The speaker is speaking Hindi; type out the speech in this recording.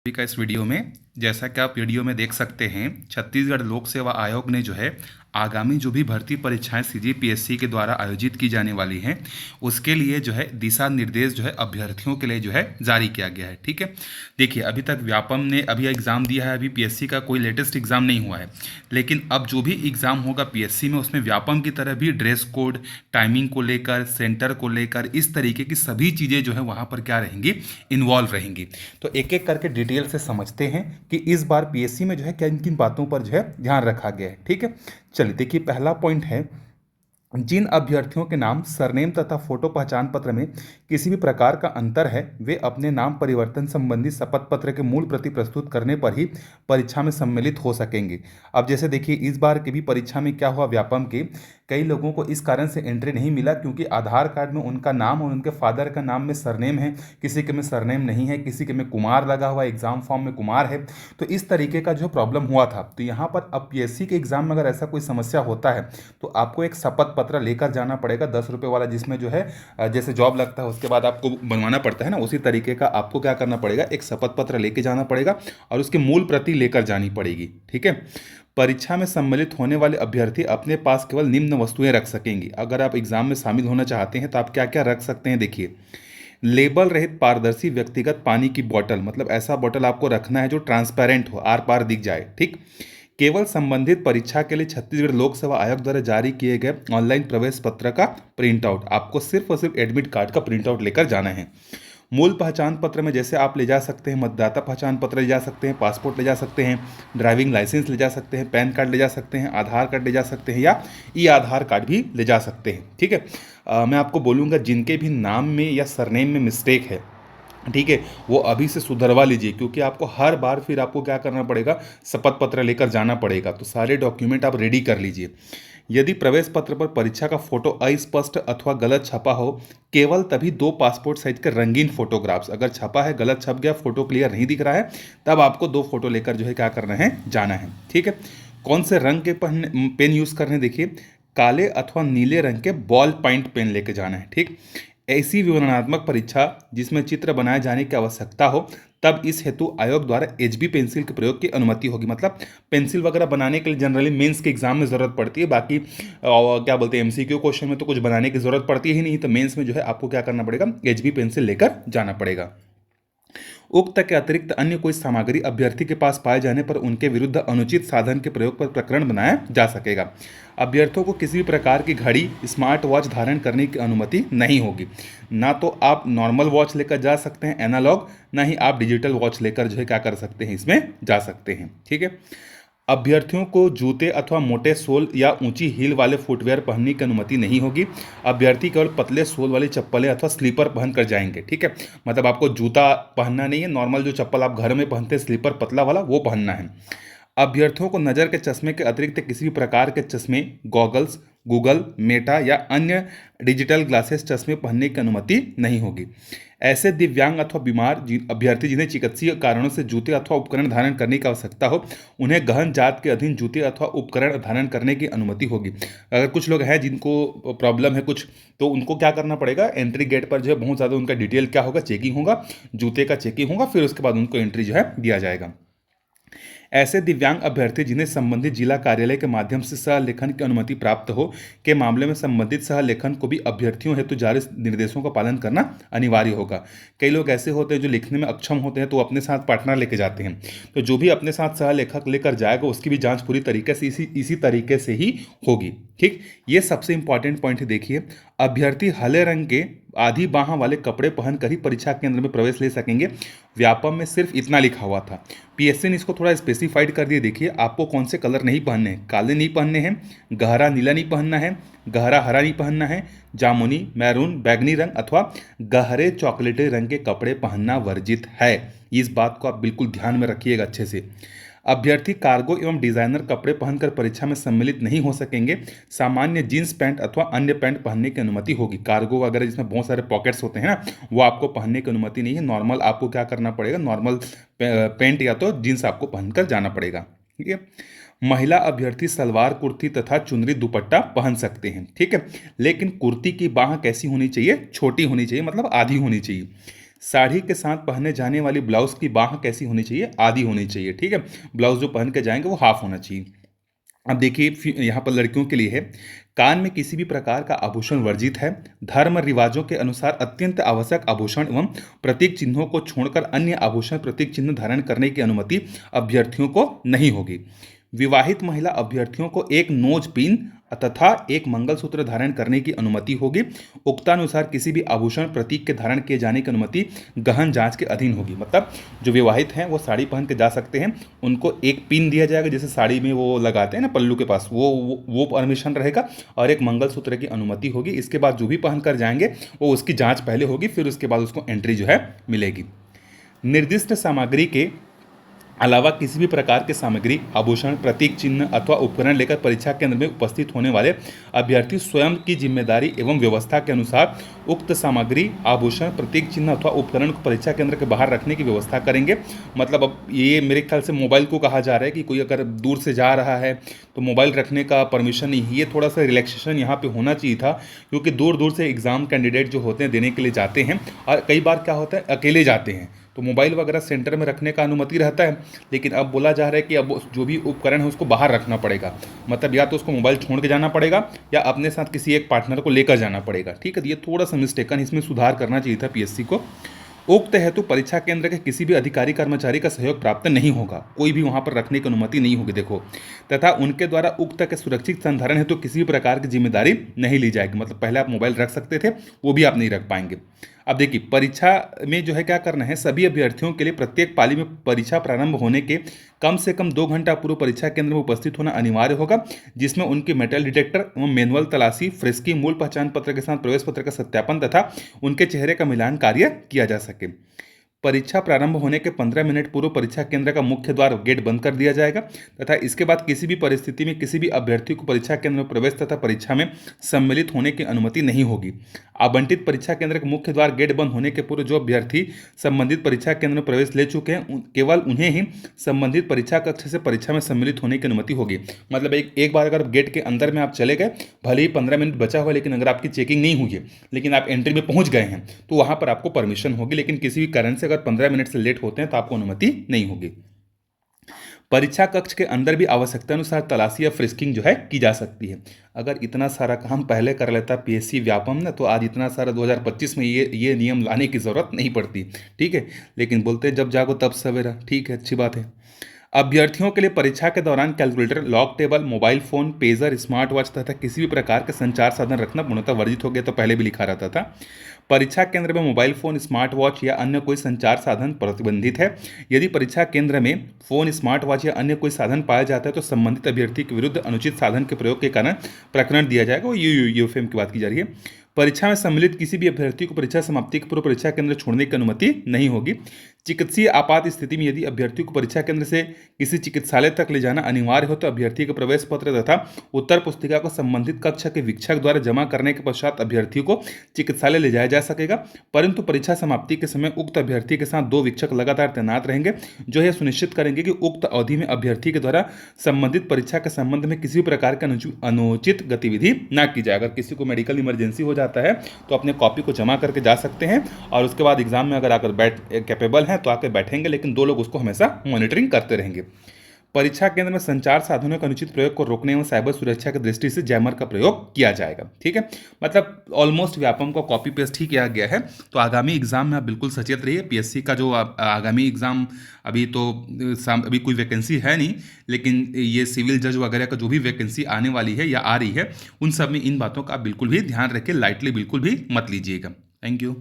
का इस वीडियो में जैसा कि आप वीडियो में देख सकते हैं, छत्तीसगढ़ लोक सेवा आयोग ने जो है आगामी जो भी भर्ती परीक्षाएं सीजीपीएससी के द्वारा आयोजित की जाने वाली हैं उसके लिए जो है दिशा निर्देश जो है अभ्यर्थियों के लिए जो है जारी किया गया है। ठीक है, देखिए अभी तक व्यापम ने अभी एग्ज़ाम दिया है, अभी पीएससी का कोई लेटेस्ट एग्ज़ाम नहीं हुआ है, लेकिन अब जो भी एग्ज़ाम होगा पीएससी में उसमें व्यापम की तरह भी ड्रेस कोड, टाइमिंग को लेकर, सेंटर को लेकर, इस तरीके की सभी चीज़ें जो है वहाँ पर क्या रहेंगी, इन्वॉल्व रहेंगी। तो एक एक करके डिटेल से समझते हैं कि इस बार पीएससी में जो है किन किन बातों पर जो है ध्यान रखा गया है। ठीक है, चलिए देखिए पहला पॉइंट है, जिन अभ्यर्थियों के नाम, सरनेम तथा फोटो पहचान पत्र में किसी भी प्रकार का अंतर है वे अपने नाम परिवर्तन संबंधी शपथ पत्र के मूल प्रति प्रस्तुत करने पर ही परीक्षा में सम्मिलित हो सकेंगे। अब जैसे देखिए इस बार की भी परीक्षा में क्या हुआ, व्यापम के कई लोगों को इस कारण से एंट्री नहीं मिला क्योंकि आधार कार्ड में उनका नाम और उनके फादर का नाम में सरनेम है, किसी के में सरनेम नहीं है, किसी के में कुमार लगा हुआ, एग्जाम फॉर्म में कुमार है। तो इस तरीके का जो प्रॉब्लम हुआ था, तो यहाँ पर अब पीएससी के एग्जाम में अगर ऐसा कोई समस्या होता है तो आपको एक शपथ पत्र लेकर जाना पड़ेगा, 10 रुपये वाला, जिसमें जो है जैसे जॉब लगता है उसके बाद आपको बनवाना पड़ता है ना, उसी तरीके का आपको क्या करना पड़ेगा, एक शपथ पत्र लेके जाना पड़ेगा और उसकी मूल प्रति लेकर जानी पड़ेगी। ठीक है, परीक्षा में सम्मिलित होने वाले अभ्यर्थी अपने पास केवल निम्न वस्तुएं रख सकेंगे। अगर आप एग्जाम में शामिल होना चाहते हैं तो आप क्या क्या रख सकते हैं, देखिए लेबल रहित पारदर्शी व्यक्तिगत पानी की बोतल, मतलब ऐसा बोतल आपको रखना है जो ट्रांसपेरेंट हो, आर पार दिख जाए। ठीक, केवल संबंधित परीक्षा के लिए छत्तीसगढ़ लोक सेवा आयोग द्वारा जारी किए गए ऑनलाइन प्रवेश पत्र का प्रिंट आउट, आपको सिर्फ और सिर्फ एडमिट कार्ड का प्रिंट आउट लेकर जाना है। मूल पहचान पत्र में जैसे आप ले जा सकते हैं मतदाता पहचान पत्र ले जा सकते हैं, पासपोर्ट ले जा सकते हैं, ड्राइविंग लाइसेंस ले जा सकते हैं, पैन कार्ड ले जा सकते हैं, आधार कार्ड ले जा सकते हैं या ई आधार कार्ड भी ले जा सकते हैं। ठीक है, मैं आपको बोलूँगा जिनके भी नाम में या सरनेम में मिस्टेक है, ठीक है, वो अभी से सुधरवा लीजिए क्योंकि आपको हर बार फिर आपको क्या करना पड़ेगा, शपथ पत्र लेकर जाना पड़ेगा। तो सारे डॉक्यूमेंट आप रेडी कर लीजिए। यदि प्रवेश पत्र पर परीक्षा का फोटो अस्पष्ट अथवा गलत छपा हो, केवल तभी 2 पासपोर्ट साइज के रंगीन फोटोग्राफ्स, अगर छपा है गलत छप गया, फोटो क्लियर नहीं दिख रहा है, तब आपको 2 फोटो लेकर जो है क्या करना है, जाना है। ठीक है, कौन से रंग के पेन यूज़ करने, देखिए काले अथवा नीले रंग के बॉल पॉइंट पेन लेके जाना है। ठीक, ऐसी विवरणात्मक परीक्षा जिसमें चित्र बनाए जाने की आवश्यकता हो तब इस हेतु आयोग द्वारा एचबी पेंसिल के प्रयोग की अनुमति होगी। मतलब पेंसिल वगैरह बनाने के लिए जनरली मेंस के एग्जाम में ज़रूरत पड़ती है, बाकी क्या बोलते हैं एमसीक्यू क्वेश्चन में तो कुछ बनाने की ज़रूरत पड़ती ही नहीं, तो मेंस में जो है आपको क्या करना पड़ेगा, एचबी पेंसिल लेकर जाना पड़ेगा। उक्त के अतिरिक्त अन्य कोई सामग्री अभ्यर्थी के पास पाए जाने पर उनके विरुद्ध अनुचित साधन के प्रयोग पर प्रकरण बनाया जा सकेगा। अभ्यर्थियों को किसी भी प्रकार की घड़ी, स्मार्ट वॉच धारण करने की अनुमति नहीं होगी। ना तो आप नॉर्मल वॉच लेकर जा सकते हैं एनालॉग, ना ही आप डिजिटल वॉच लेकर जो है क्या कर सकते हैं, इसमें जा सकते हैं। ठीक है, अभ्यर्थियों को जूते अथवा मोटे सोल या ऊंची हील वाले फुटवेयर पहनने की अनुमति नहीं होगी। अभ्यर्थी केवल पतले सोल वाली चप्पलें अथवा स्लीपर पहन कर जाएंगे। ठीक है, मतलब आपको जूता पहनना नहीं है, नॉर्मल जो चप्पल आप घर में पहनते हैं स्लीपर पतला वाला वो पहनना है। अभ्यर्थियों को नज़र के चश्मे के अतिरिक्त किसी भी प्रकार के चश्मे, गॉगल्स, गूगल, मेटा या अन्य डिजिटल ग्लासेस चश्मे पहनने की अनुमति नहीं होगी। ऐसे दिव्यांग अथवा बीमार अभ्यर्थी जिन्हें चिकित्सीय कारणों से जूते अथवा उपकरण धारण करने की आवश्यकता हो, उन्हें गहन जांच के अधीन जूते अथवा उपकरण धारण करने की अनुमति होगी। अगर कुछ लोग हैं जिनको प्रॉब्लम है कुछ, तो उनको क्या करना पड़ेगा, एंट्री गेट पर जो है बहुत ज़्यादा उनका डिटेल क्या होगा, चेकिंग होगा, जूते का चेकिंग होगा, फिर उसके बाद उनको एंट्री जो है दिया जाएगा। ऐसे दिव्यांग अभ्यर्थी जिन्हें संबंधित जिला कार्यालय के माध्यम से सह लेखन की अनुमति प्राप्त हो के मामले में संबंधित सह लेखन को भी अभ्यर्थियों हेतु जारी निर्देशों का पालन करना अनिवार्य होगा। कई लोग ऐसे होते हैं जो लिखने में अक्षम होते हैं तो अपने साथ पार्टनर लेके जाते हैं, तो जो भी अपने साथ सह लेखक लेकर जाएगा उसकी भी जांच पूरी तरीके से इसी तरीके से ही होगी। ठीक, ये सबसे इंपॉर्टेंट पॉइंट है। देखिए अभ्यर्थी हरे रंग के आधी बाह वाले कपड़े पहनकर ही परीक्षा केंद्र में प्रवेश ले सकेंगे। व्यापम में सिर्फ इतना लिखा हुआ था, पीएससी ने इसको थोड़ा स्पेसिफाइड कर दिया। देखिए आपको कौन से कलर नहीं पहनने हैं, काले नहीं पहनने हैं, गहरा नीला नहीं पहनना है, गहरा हरा नहीं पहनना है, जामुनी, मैरून, बैगनी रंग अथवा गहरे चॉकलेटी रंग के कपड़े पहनना वर्जित है। इस बात को आप बिल्कुल ध्यान में रखिएगा अच्छे से। अभ्यर्थी कार्गो एवं डिजाइनर कपड़े पहनकर परीक्षा में सम्मिलित नहीं हो सकेंगे। सामान्य जींस पैंट अथवा अन्य पैंट पहनने की अनुमति होगी। कार्गो वगैरह जिसमें बहुत सारे पॉकेट्स होते हैं ना, वो आपको पहनने की अनुमति नहीं है। नॉर्मल आपको क्या करना पड़ेगा, नॉर्मल पैंट या तो जींस आपको पहनकर जाना पड़ेगा। ठीक है, महिला अभ्यर्थी सलवार कुर्ती तथा चुनरी दुपट्टा पहन सकते हैं। ठीक है, लेकिन कुर्ती की बाह कैसी होनी चाहिए, छोटी होनी चाहिए, मतलब आधी होनी चाहिए। साड़ी के साथ पहने जाने वाली ब्लाउज की बाह कैसी होनी चाहिए? आधी होनी चाहिए, ठीक है। ब्लाउज जो पहन के जाएंगे वो हाफ होना चाहिए। अब देखिए यहाँ पर लड़कियों के लिए है, कान में किसी भी प्रकार का आभूषण वर्जित है। धर्म रिवाजों के अनुसार अत्यंत आवश्यक आभूषण एवं प्रतीक चिन्हों को छोड़कर अन्य आभूषण प्रतीक चिन्ह धारण करने की अनुमति अभ्यर्थियों को नहीं होगी। विवाहित महिला अभ्यर्थियों को एक नोज पिन तथा एक मंगलसूत्र धारण करने की अनुमति होगी। उक्तानुसार किसी भी आभूषण प्रतीक के धारण किए जाने की अनुमति गहन जांच के अधीन होगी। मतलब जो विवाहित हैं वो साड़ी पहन के जा सकते हैं, उनको एक पिन दिया जाएगा जैसे साड़ी में वो लगाते हैं ना पल्लू के पास, वो परमिशन रहेगा, और एक मंगलसूत्र की अनुमति होगी। इसके बाद जो भी पहन कर जाएंगे वो उसकी जाँच पहले होगी, फिर उसके बाद उसको एंट्री जो है मिलेगी। निर्दिष्ट सामग्री के अलावा किसी भी प्रकार के सामग्री, आभूषण, प्रतीक चिन्ह अथवा उपकरण लेकर परीक्षा केंद्र में उपस्थित होने वाले अभ्यर्थी स्वयं की जिम्मेदारी एवं व्यवस्था के अनुसार उक्त सामग्री, आभूषण, प्रतीक चिन्ह अथवा उपकरण को परीक्षा केंद्र के बाहर रखने की व्यवस्था करेंगे। मतलब अब ये मेरे ख्याल से मोबाइल को कहा जा रहा है कि कोई अगर दूर से जा रहा है तो मोबाइल रखने का परमिशन नहीं है। ये थोड़ा सा रिलैक्सेशन यहाँ पे होना चाहिए था, क्योंकि दूर दूर से एग्ज़ाम कैंडिडेट जो होते हैं देने के लिए जाते हैं, और कई बार क्या होता है अकेले जाते हैं तो मोबाइल वगैरह सेंटर में रखने का अनुमति रहता है। लेकिन अब बोला जा रहा है कि अब जो भी उपकरण है उसको बाहर रखना पड़ेगा। मतलब या तो उसको मोबाइल छोड़ के जाना पड़ेगा या अपने साथ किसी एक पार्टनर को लेकर जाना पड़ेगा, ठीक है। तो ये थोड़ा सा मिस्टेकन, इसमें सुधार करना चाहिए था पीएससी को। उक्त हेतु परीक्षा केंद्र के किसी भी अधिकारी कर्मचारी का सहयोग प्राप्त नहीं होगा, कोई भी वहां पर रखने की अनुमति नहीं होगी देखो। तथा उनके द्वारा उक्त के सुरक्षित संधारण हेतु किसी भी प्रकार की जिम्मेदारी नहीं ली जाएगी। मतलब पहले आप मोबाइल रख सकते थे, वो भी आप नहीं रख पाएंगे। अब देखिए परीक्षा में जो है क्या करना है, सभी अभ्यर्थियों के लिए प्रत्येक पाली में परीक्षा प्रारंभ होने के कम से कम 2 घंटा पूर्व परीक्षा केंद्र में उपस्थित होना अनिवार्य होगा, जिसमें उनके मेटल डिटेक्टर एवं मैनुअल तलाशी, फ्रिस्की, मूल पहचान पत्र के साथ प्रवेश पत्र का सत्यापन तथा उनके चेहरे का मिलान कार्य किया जा सके। परीक्षा प्रारंभ होने के 15 मिनट पूर्व परीक्षा केंद्र का मुख्य द्वार गेट बंद कर दिया जाएगा तथा इसके बाद किसी भी परिस्थिति में किसी भी अभ्यर्थी को परीक्षा केंद्र में प्रवेश तथा परीक्षा में सम्मिलित होने की अनुमति नहीं होगी। आवंटित परीक्षा केंद्र के मुख्य द्वार गेट बंद होने के पूर्व जो अभ्यर्थी संबंधित परीक्षा केंद्र में प्रवेश ले चुके हैं केवल उन्हें ही संबंधित परीक्षा कक्ष से परीक्षा में सम्मिलित होने की अनुमति होगी। मतलब एक बार अगर गेट के अंदर में आप चले गए, भले ही 15 मिनट बचा हुआ, लेकिन अगर आपकी चेकिंग नहीं हुई है लेकिन आप एंट्री में पहुंच गए हैं तो वहां पर आपको परमिशन होगी। लेकिन किसी भी कारण से अगर 15 मिनट से लेट होते हैं तो आपको अनुमति नहीं होगी। परीक्षा कक्ष के अंदर भी आवश्यकता अनुसार तलाशी या फ्रिस्किंग जो है की जा सकती है। अगर इतना सारा काम पहले कर लेता पीएससी व्यापम ना, तो आज इतना सारा 2025 में ये नियम लाने की जरूरत नहीं पड़ती, ठीक है। लेकिन बोलते हैं जब जागो तब सवेरा, ठीक है, अच्छी बात है। अभ्यर्थियों के लिए परीक्षा के दौरान calculator, log table, mobile phone, pager, smart watch तथा किसी भी प्रकार के संचार साधन रखना पूर्णतः वर्जित हो गया। तो पहले भी लिखा रहता था। परीक्षा केंद्र में मोबाइल फोन, स्मार्ट वॉच या अन्य कोई संचार साधन प्रतिबंधित है। यदि परीक्षा केंद्र में फोन, स्मार्ट वॉच या अन्य कोई साधन पाया जाता है तो संबंधित अभ्यर्थी के विरुद्ध अनुचित साधन के प्रयोग के कारण प्रकरण दिया जाएगा। वो यूएफएम की बात की जा रही है। परीक्षा में सम्मिलित किसी भी अभ्यर्थी को परीक्षा समाप्ति के पूर्व परीक्षा केंद्र छोड़ने की अनुमति नहीं होगी। चिकित्सीय आपात स्थिति में यदि अभ्यर्थी को परीक्षा केंद्र से किसी चिकित्सालय तक ले जाना अनिवार्य हो तो अभ्यर्थी के प्रवेश पत्र तथा उत्तर पुस्तिका को संबंधित कक्षा के वीक्षक द्वारा जमा करने के पश्चात अभ्यर्थी को चिकित्सालय ले जाया जा सकेगा। परंतु परीक्षा समाप्ति के समय उक्त अभ्यर्थी के साथ 2 वीक्षक लगातार तैनात रहेंगे, जो यह सुनिश्चित करेंगे कि उक्त अवधि में अभ्यर्थी के द्वारा संबंधित परीक्षा के संबंध में किसी भी प्रकार का अनुचित गतिविधि न की जाए। अगर किसी को मेडिकल इमरजेंसी हो जाता है तो अपने कॉपी को जमा करके जा सकते हैं, और उसके बाद एग्जाम में अगर आकर कैपेबल हैं तो आकर बैठेंगे, लेकिन 2 लोग उसको हमेशा मॉनिटरिंग करते रहेंगे। परीक्षा केंद्र में संचार साधनों के अनुचित प्रयोग को रोकने एवं साइबर सुरक्षा की दृष्टि से जैमर का प्रयोग किया जाएगा, ठीक है। मतलब ऑलमोस्ट व्यापम को कॉपी पेस्ट ही किया गया है। तो आगामी एग्जाम में आप बिल्कुल सचेत रहिए। पीएससी का जो आगामी एग्जाम अभी कोई वैकेंसी है नहीं, लेकिन ये सिविल जज वगैरह का जो भी वैकेंसी आने वाली है या आ रही है उन सब में इन बातों का आप बिल्कुल भी ध्यान रखिए, लाइटली बिल्कुल भी मत लीजिएगा। Thank you.